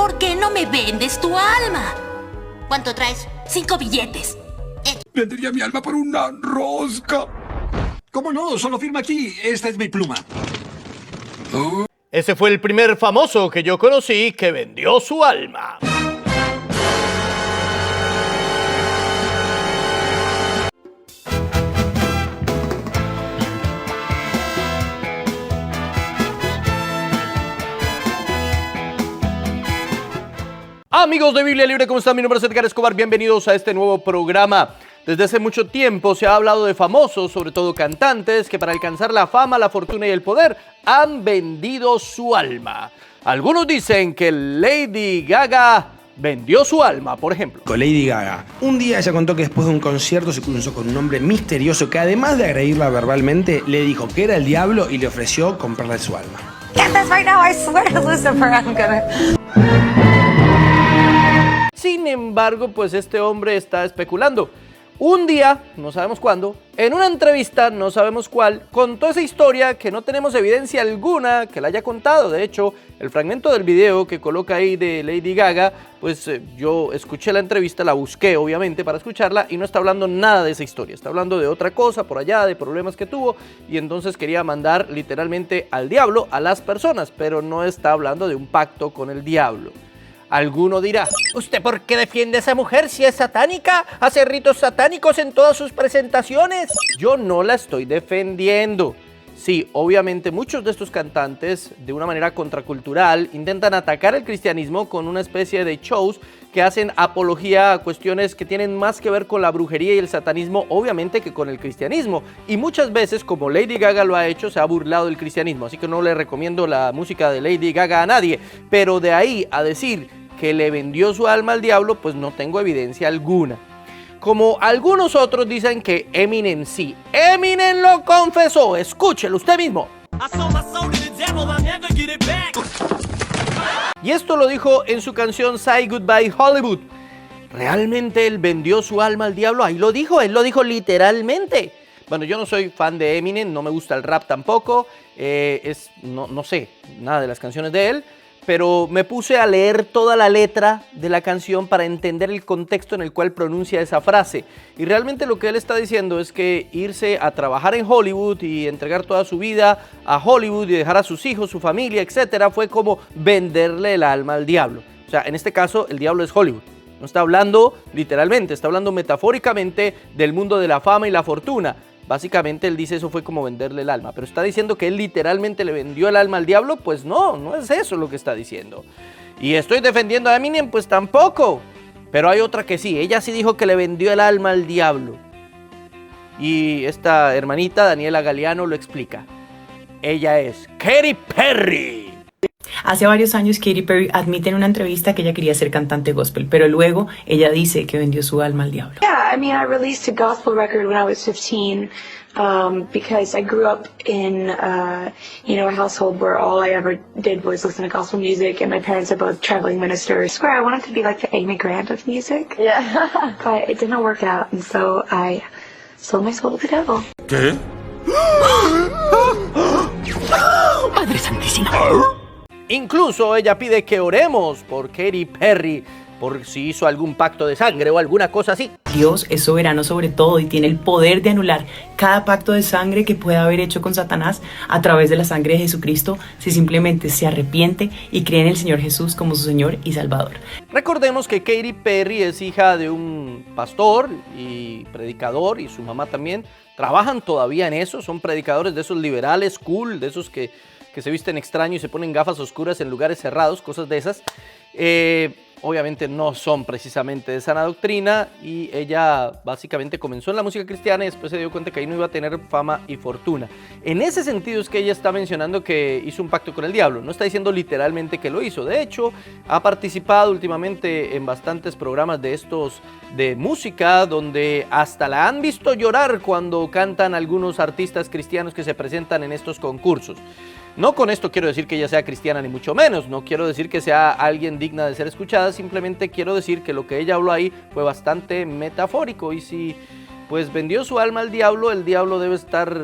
¿Por qué no me vendes tu alma? ¿Cuánto traes? 5 billetes. Vendería mi alma por una rosca. ¿Cómo no? Solo firma aquí. Esta es mi pluma. Ese fue el primer famoso que yo conocí que vendió su alma. Amigos de Biblia Libre, ¿cómo están? Mi nombre es Edgar Escobar, bienvenidos a este nuevo programa. Desde hace mucho tiempo se ha hablado de famosos, sobre todo cantantes, que para alcanzar la fama, la fortuna y el poder han vendido su alma. Algunos dicen que Lady Gaga vendió su alma, por ejemplo. Con Lady Gaga. Un día ella contó que después de un concierto se cruzó con un hombre misterioso que, además de agredirla verbalmente, le dijo que era el diablo y le ofreció comprarle su alma. Get this right now, I swear to Lucifer, I'm gonna... Sin embargo, pues este hombre está especulando. Un día, no sabemos cuándo, en una entrevista, no sabemos cuál, contó esa historia que no tenemos evidencia alguna que la haya contado. De hecho, el fragmento del video que coloca ahí de Lady Gaga, pues yo escuché la entrevista, la busqué obviamente para escucharla y no está hablando nada de esa historia. Está hablando de otra cosa por allá, de problemas que tuvo, y entonces quería mandar literalmente al diablo a las personas, pero no está hablando de un pacto con el diablo. Alguno dirá, ¿usted por qué defiende a esa mujer si es satánica? ¿Hace ritos satánicos en todas sus presentaciones? Yo no la estoy defendiendo. Sí, obviamente muchos de estos cantantes, de una manera contracultural, intentan atacar el cristianismo con una especie de shows que hacen apología a cuestiones que tienen más que ver con la brujería y el satanismo, obviamente, que con el cristianismo. Y muchas veces, como Lady Gaga lo ha hecho, se ha burlado del cristianismo. Así que no le recomiendo la música de Lady Gaga a nadie. Pero de ahí a decir que le vendió su alma al diablo, pues no tengo evidencia alguna. Como algunos otros dicen que Eminem sí. Eminem lo confesó, escúchelo usted mismo. Y esto lo dijo en su canción Say Goodbye Hollywood. ¿Realmente él vendió su alma al diablo? Ahí lo dijo, él lo dijo literalmente. Bueno, yo no soy fan de Eminem, no me gusta el rap tampoco, no sé nada de las canciones de él, pero me puse a leer toda la letra de la canción para entender el contexto en el cual pronuncia esa frase. Y realmente lo que él está diciendo es que irse a trabajar en Hollywood y entregar toda su vida a Hollywood y dejar a sus hijos, su familia, etcétera, fue como venderle el alma al diablo. O sea, en este caso, el diablo es Hollywood. No está hablando literalmente, está hablando metafóricamente del mundo de la fama y la fortuna. Básicamente él dice eso fue como venderle el alma, pero está diciendo que él literalmente le vendió el alma al diablo, pues no es eso lo que está diciendo. Y estoy defendiendo a Eminem, pues tampoco, pero hay otra que sí, ella sí dijo que le vendió el alma al diablo. Y esta hermanita, Daniela Galeano, lo explica. Ella es Katy Perry. Hace varios años Katy Perry admite en una entrevista que ella quería ser cantante gospel, pero luego ella dice que vendió su alma al diablo. Yeah, I mean, I released a gospel record when I was 15 because I grew up in, a household where all I ever did was listen to gospel music, and my parents are both traveling ministers. I swear I wanted to be like the Amy Grant of music, yeah, but it didn't work out, and so I sold my soul to the devil. ¿Qué? Padre Santísimo. Incluso ella pide que oremos por Katy Perry, por si hizo algún pacto de sangre o alguna cosa así. Dios es soberano sobre todo y tiene el poder de anular cada pacto de sangre que pueda haber hecho con Satanás a través de la sangre de Jesucristo si simplemente se arrepiente y cree en el Señor Jesús como su Señor y Salvador. Recordemos que Katy Perry es hija de un pastor y predicador, y su mamá también. Trabajan todavía en eso, son predicadores de esos liberales cool, de esos que se visten extraño y se ponen gafas oscuras en lugares cerrados, cosas de esas. Obviamente no son precisamente de sana doctrina, y ella básicamente comenzó en la música cristiana y después se dio cuenta que ahí no iba a tener fama y fortuna. En ese sentido es que ella está mencionando que hizo un pacto con el diablo, no está diciendo literalmente que lo hizo. De hecho, ha participado últimamente en bastantes programas de estos de música, donde hasta la han visto llorar cuando cantan algunos artistas cristianos que se presentan en estos concursos. No con esto quiero decir que ella sea cristiana, ni mucho menos. No quiero decir que sea alguien digna de ser escuchada. Simplemente quiero decir que lo que ella habló ahí fue bastante metafórico. Y si pues vendió su alma al diablo, el diablo debe estar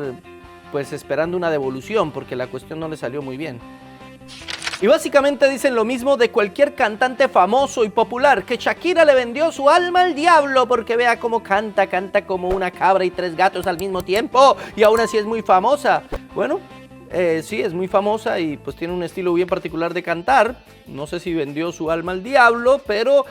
pues esperando una devolución, porque la cuestión no le salió muy bien. Y básicamente dicen lo mismo de cualquier cantante famoso y popular, que Shakira le vendió su alma al diablo porque vea cómo canta como una cabra y 3 gatos al mismo tiempo y aún así es muy famosa. Bueno, sí, es muy famosa y pues tiene un estilo bien particular de cantar. No sé si vendió su alma al diablo, pero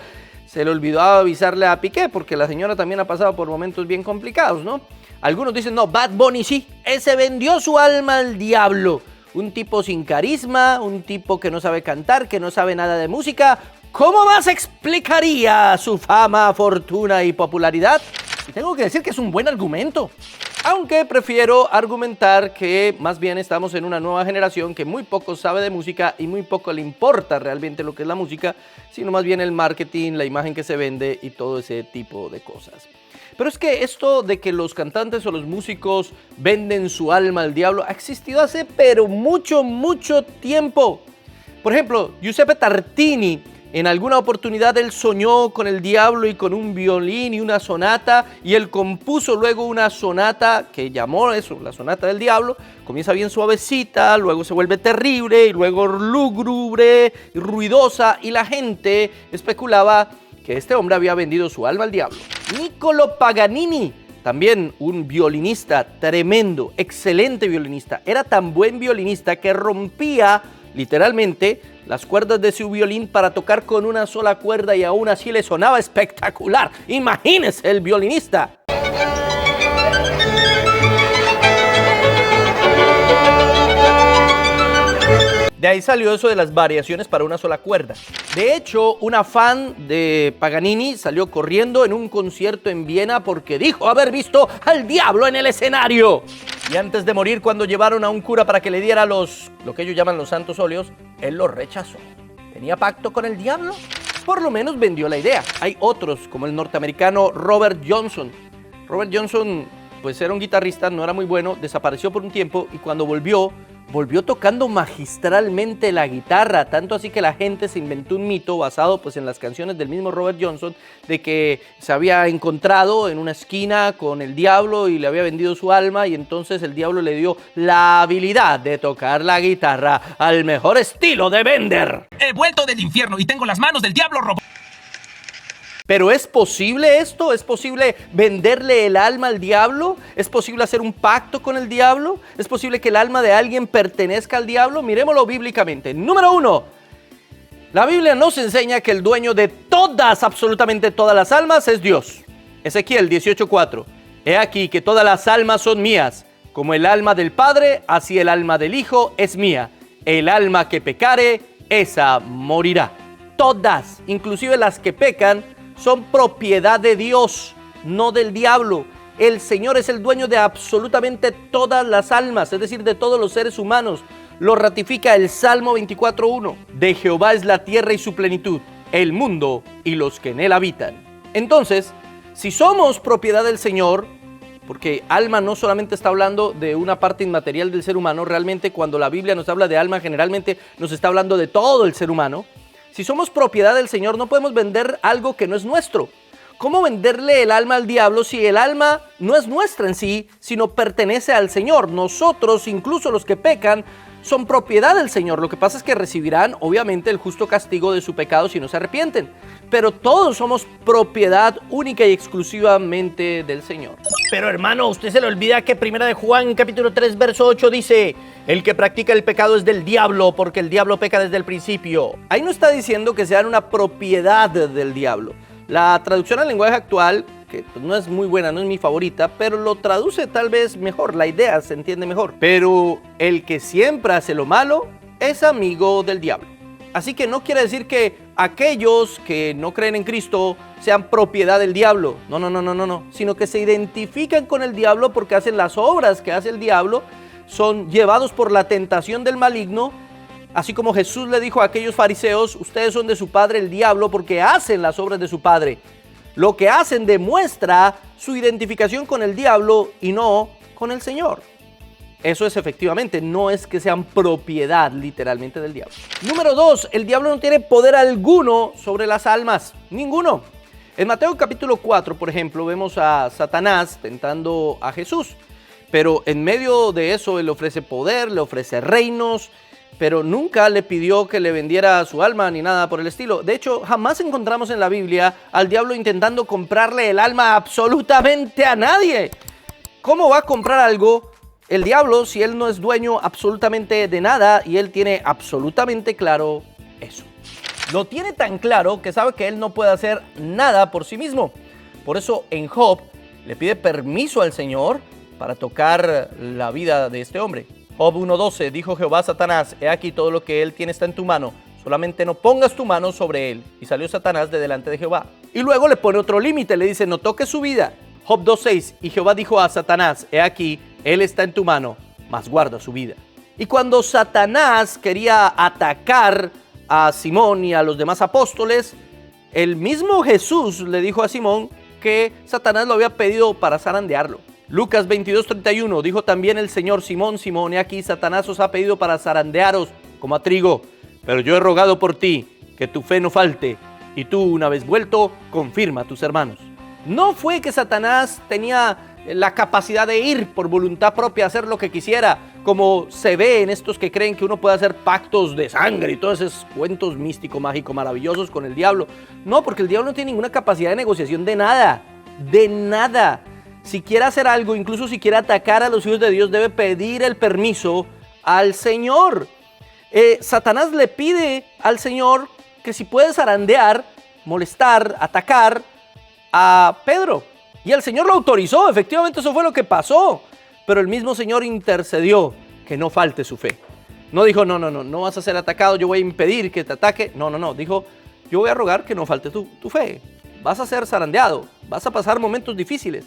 se le olvidó avisarle a Piqué porque la señora también ha pasado por momentos bien complicados, ¿no? Algunos dicen, no, Bad Bunny sí, ese vendió su alma al diablo. Un tipo sin carisma, un tipo que no sabe cantar, que no sabe nada de música. ¿Cómo más explicaría su fama, fortuna y popularidad? Y tengo que decir que es un buen argumento. Aunque prefiero argumentar que más bien estamos en una nueva generación que muy poco sabe de música y muy poco le importa realmente lo que es la música, sino más bien el marketing, la imagen que se vende y todo ese tipo de cosas. Pero es que esto de que los cantantes o los músicos venden su alma al diablo ha existido hace pero mucho tiempo. Por ejemplo, Giuseppe Tartini, en alguna oportunidad él soñó con el diablo y con un violín y una sonata, y él compuso luego una sonata que llamó eso, la sonata del diablo. Comienza bien suavecita, luego se vuelve terrible y luego lúgubre y ruidosa, y la gente especulaba que este hombre había vendido su alma al diablo. Niccolo Paganini, también un violinista tremendo, excelente violinista. Era tan buen violinista que rompía literalmente las cuerdas de su violín para tocar con una sola cuerda y aún así le sonaba espectacular. Imagínese el violinista. De ahí salió eso de las variaciones para una sola cuerda. De hecho, una fan de Paganini salió corriendo en un concierto en Viena porque dijo haber visto al diablo en el escenario. Y antes de morir, cuando llevaron a un cura para que le diera lo que ellos llaman los santos óleos, él lo rechazó. ¿Tenía pacto con el diablo? Por lo menos vendió la idea. Hay otros, como el norteamericano Robert Johnson. Robert Johnson, pues era un guitarrista, no era muy bueno, desapareció por un tiempo y cuando volvió tocando magistralmente la guitarra, tanto así que la gente se inventó un mito basado pues en las canciones del mismo Robert Johnson, de que se había encontrado en una esquina con el diablo y le había vendido su alma, y entonces el diablo le dio la habilidad de tocar la guitarra al mejor estilo de Bender. He vuelto del infierno y tengo las manos del diablo robot. ¿Pero es posible esto? ¿Es posible venderle el alma al diablo? ¿Es posible hacer un pacto con el diablo? ¿Es posible que el alma de alguien pertenezca al diablo? Miremoslo bíblicamente. Número 1. La Biblia nos enseña que el dueño de todas, absolutamente todas las almas es Dios. Ezequiel 18:4. He aquí que todas las almas son mías. Como el alma del Padre, así el alma del Hijo es mía. El alma que pecare, esa morirá. Todas, inclusive las que pecan, son propiedad de Dios, no del diablo. El Señor es el dueño de absolutamente todas las almas, es decir, de todos los seres humanos. Lo ratifica el Salmo 24:1. De Jehová es la tierra y su plenitud, el mundo y los que en él habitan. Entonces, si somos propiedad del Señor, porque alma no solamente está hablando de una parte inmaterial del ser humano, realmente cuando la Biblia nos habla de alma, generalmente nos está hablando de todo el ser humano. Si somos propiedad del Señor, no podemos vender algo que no es nuestro. ¿Cómo venderle el alma al diablo si el alma no es nuestra en sí, sino pertenece al Señor? Nosotros, incluso los que pecan, son propiedad del Señor. Lo que pasa es que recibirán, obviamente, el justo castigo de su pecado si no se arrepienten. Pero todos somos propiedad única y exclusivamente del Señor. Pero hermano, usted se le olvida que 1 de Juan, capítulo 3, verso 8 dice: el que practica el pecado es del diablo, porque el diablo peca desde el principio. Ahí no está diciendo que sean una propiedad del diablo. La traducción al lenguaje actual, que pues no es muy buena, no es mi favorita, pero lo traduce tal vez mejor, la idea se entiende mejor. Pero el que siempre hace lo malo es amigo del diablo. Así que no quiere decir que aquellos que no creen en Cristo sean propiedad del diablo. No. Sino que se identifican con el diablo porque hacen las obras que hace el diablo, son llevados por la tentación del maligno. Así como Jesús le dijo a aquellos fariseos: ustedes son de su padre el diablo porque hacen las obras de su padre. Lo que hacen demuestra su identificación con el diablo y no con el Señor. Eso es efectivamente, no es que sean propiedad literalmente del diablo. Número 2, el diablo no tiene poder alguno sobre las almas, ninguno. En Mateo capítulo 4, por ejemplo, vemos a Satanás tentando a Jesús. Pero en medio de eso, él le ofrece poder, le ofrece reinos, pero nunca le pidió que le vendiera su alma ni nada por el estilo. De hecho, jamás encontramos en la Biblia al diablo intentando comprarle el alma absolutamente a nadie. ¿Cómo va a comprar algo el diablo si él no es dueño absolutamente de nada y él tiene absolutamente claro eso? Lo tiene tan claro que sabe que él no puede hacer nada por sí mismo. Por eso en Job le pide permiso al Señor para tocar la vida de este hombre. Job 1:12, dijo Jehová a Satanás, he aquí todo lo que él tiene está en tu mano, solamente no pongas tu mano sobre él. Y salió Satanás de delante de Jehová. Y luego le pone otro límite, le dice, no toques su vida. Job 2:6, y Jehová dijo a Satanás, he aquí, él está en tu mano, mas guarda su vida. Y cuando Satanás quería atacar a Simón y a los demás apóstoles, el mismo Jesús le dijo a Simón que Satanás lo había pedido para zarandearlo. Lucas 22:31, dijo también el Señor, Simón, Simón, he aquí Satanás os ha pedido para zarandearos como a trigo, pero yo he rogado por ti, que tu fe no falte, y tú, una vez vuelto, confirma a tus hermanos. No fue que Satanás tenía la capacidad de ir por voluntad propia a hacer lo que quisiera, como se ve en estos que creen que uno puede hacer pactos de sangre y todos esos cuentos místicos, mágicos, maravillosos con el diablo. No, porque el diablo no tiene ninguna capacidad de negociación de nada, de nada. Si quiere hacer algo, incluso si quiere atacar a los hijos de Dios, debe pedir el permiso al Señor. Satanás le pide al Señor que si puede zarandear, molestar, atacar a Pedro. Y el Señor lo autorizó, efectivamente eso fue lo que pasó. Pero el mismo Señor intercedió que no falte su fe. No dijo, no vas a ser atacado, yo voy a impedir que te ataque. No, dijo, yo voy a rogar que no falte tu fe. Vas a ser zarandeado, vas a pasar momentos difíciles,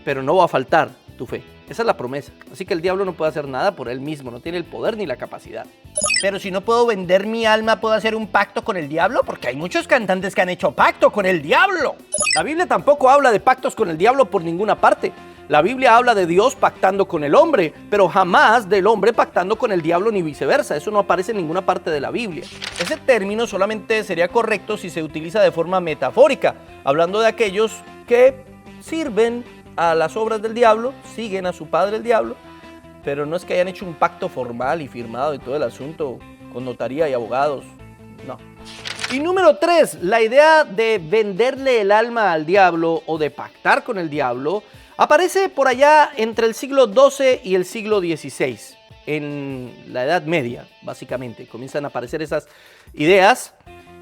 pero no va a faltar tu fe. Esa es la promesa. Así que el diablo no puede hacer nada por él mismo, no tiene el poder ni la capacidad. Pero si no puedo vender mi alma, ¿puedo hacer un pacto con el diablo? Porque hay muchos cantantes que han hecho pacto con el diablo. La Biblia tampoco habla de pactos con el diablo por ninguna parte. La Biblia habla de Dios pactando con el hombre, pero jamás del hombre pactando con el diablo ni viceversa. Eso no aparece en ninguna parte de la Biblia. Ese término solamente sería correcto si se utiliza de forma metafórica, hablando de aquellos que sirven a las obras del diablo, siguen a su padre el diablo, pero no es que hayan hecho un pacto formal y firmado y todo el asunto con notaría y abogados, no. Y número 3, la idea de venderle el alma al diablo o de pactar con el diablo aparece por allá entre el siglo XII y el siglo XVI, en la Edad Media, básicamente. Comienzan a aparecer esas ideas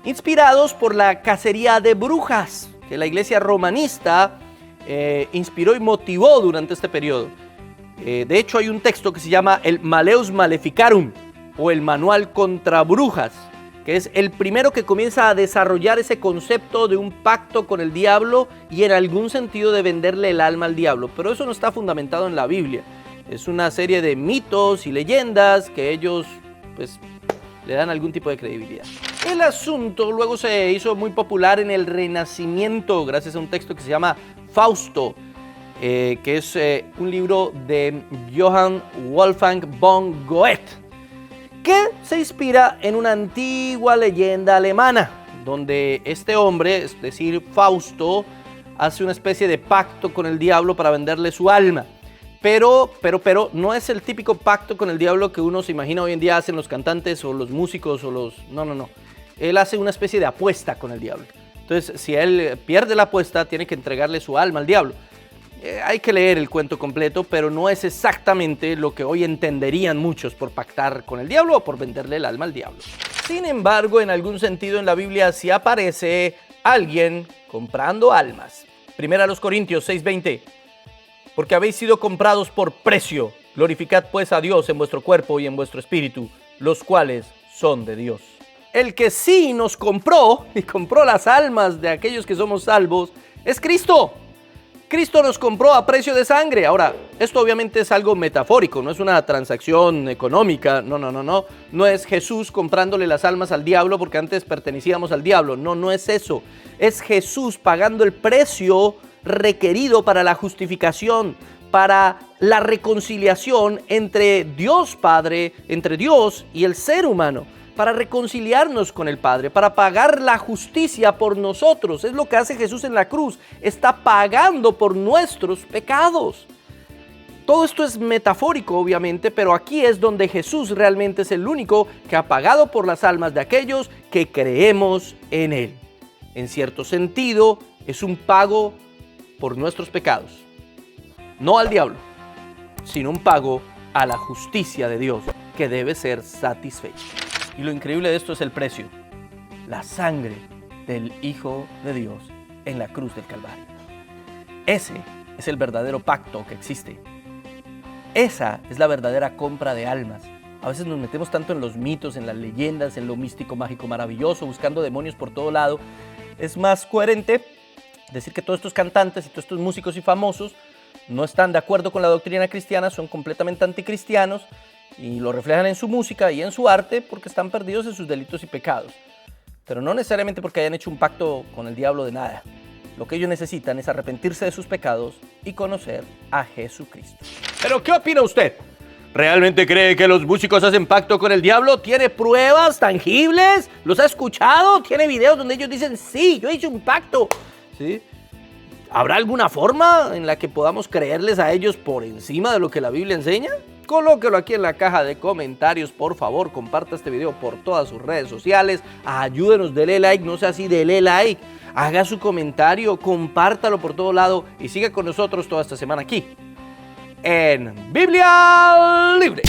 inspirados por la cacería de brujas que la iglesia romanista inspiró y motivó durante este periodo. De hecho, hay un texto que se llama el Maleus Maleficarum, o el Manual contra Brujas, que es el primero que comienza a desarrollar ese concepto de un pacto con el diablo y en algún sentido de venderle el alma al diablo. Pero eso no está fundamentado en la Biblia. Es una serie de mitos y leyendas que ellos, pues, le dan algún tipo de credibilidad. El asunto luego se hizo muy popular en el Renacimiento gracias a un texto que se llama Fausto, que es un libro de Johann Wolfgang von Goethe, que se inspira en una antigua leyenda alemana, donde este hombre, es decir, Fausto, hace una especie de pacto con el diablo para venderle su alma. Pero no es el típico pacto con el diablo que uno se imagina hoy en día hacen los cantantes o los músicos o los... No. Él hace una especie de apuesta con el diablo. Entonces, si él pierde la apuesta, tiene que entregarle su alma al diablo. Hay que leer el cuento completo, pero no es exactamente lo que hoy entenderían muchos por pactar con el diablo o por venderle el alma al diablo. Sin embargo, en algún sentido en la Biblia sí aparece alguien comprando almas. 1 Corintios 6:20. Porque habéis sido comprados por precio. Glorificad pues a Dios en vuestro cuerpo y en vuestro espíritu, los cuales son de Dios. El que sí nos compró y compró las almas de aquellos que somos salvos es Cristo. Cristo nos compró a precio de sangre. Ahora, esto obviamente es algo metafórico, no es una transacción económica. No es Jesús comprándole las almas al diablo porque antes pertenecíamos al diablo. No es eso. Es Jesús pagando el precio requerido para la justificación, para la reconciliación entre Dios Padre, entre Dios y el ser humano, para reconciliarnos con el Padre, para pagar la justicia por nosotros. Es lo que hace Jesús en la cruz, está pagando por nuestros pecados. Todo esto es metafórico, obviamente, pero aquí es donde Jesús realmente es el único que ha pagado por las almas de aquellos que creemos en Él. En cierto sentido, es un pago por nuestros pecados. No al diablo, sino un pago a la justicia de Dios, que debe ser satisfecha. Y lo increíble de esto es el precio. La sangre del Hijo de Dios en la cruz del Calvario. Ese es el verdadero pacto que existe. Esa es la verdadera compra de almas. A veces nos metemos tanto en los mitos, en las leyendas, en lo místico, mágico, maravilloso, buscando demonios por todo lado. Es más coherente decir que todos estos cantantes y todos estos músicos y famosos no están de acuerdo con la doctrina cristiana, son completamente anticristianos y lo reflejan en su música y en su arte porque están perdidos en sus delitos y pecados. Pero no necesariamente porque hayan hecho un pacto con el diablo de nada. Lo que ellos necesitan es arrepentirse de sus pecados y conocer a Jesucristo. ¿Pero qué opina usted? ¿Realmente cree que los músicos hacen pacto con el diablo? ¿Tiene pruebas tangibles? ¿Los ha escuchado? ¿Tiene videos donde ellos dicen, sí, yo hice un pacto? ¿Sí? ¿Habrá alguna forma en la que podamos creerles a ellos por encima de lo que la Biblia enseña? Colóquelo aquí en la caja de comentarios, por favor, comparta este video por todas sus redes sociales, ayúdenos, dele like, no sea así, dele like, haga su comentario, compártalo por todo lado y siga con nosotros toda esta semana aquí en Biblia Libre.